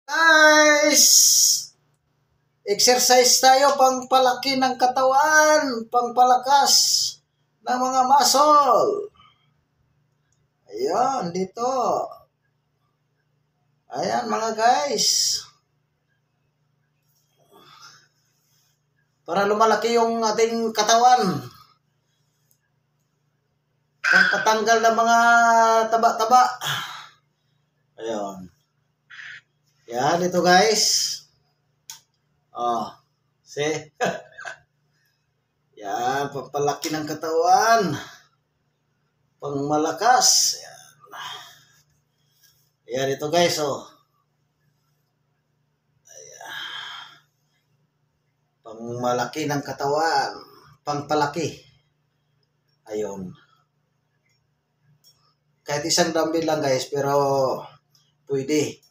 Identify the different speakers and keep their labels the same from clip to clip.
Speaker 1: Guys, exercise tayo pangpalaki ng katawan, pangpalakas ng mga muscle. Ayan, dito. Ayan mga guys. Para lumalaki yung ating katawan. Pagpatanggal ng mga taba-taba. Ayan. Yan, ito guys. Oh, see? Yan, pagpalaki ng katawan. Pangmalakas. Yan. Yan, ito guys, oh. Ayan. Pangmalaki ng katawan. Pangpalaki. Ayun. Kahit isang dumbbell lang guys, pero pwede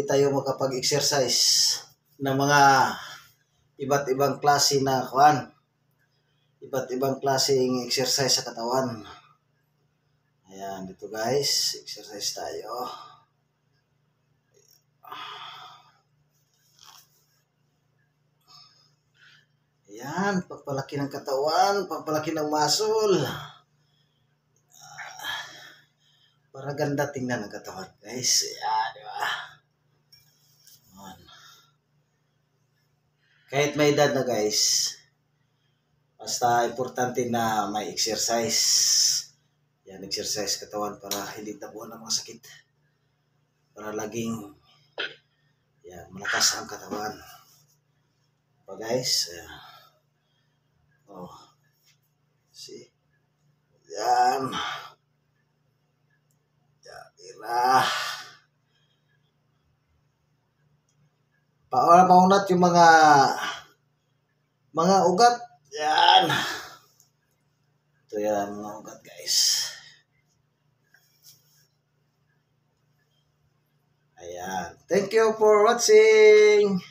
Speaker 1: tayo makapag-exercise ng mga iba't ibang klase na iba't ibang klaseng exercise sa katawan. Ayan, dito guys, exercise tayo. Ayan, pagpalaki ng katawan, pagpalaki ng muscle. Para ganda tingnan ang katawan guys. Ayan, di ba? Kahit may edad na guys, basta importante na may exercise. Yan, exercise katawan para hindi tabuan ng mga sakit. Para laging yan, malakas ang katawan. Pa guys, oh, see? Yan. Yan, paunat yung mga ugat. Yan. Ito yan, mga ugat guys. Ayan. Thank you for watching.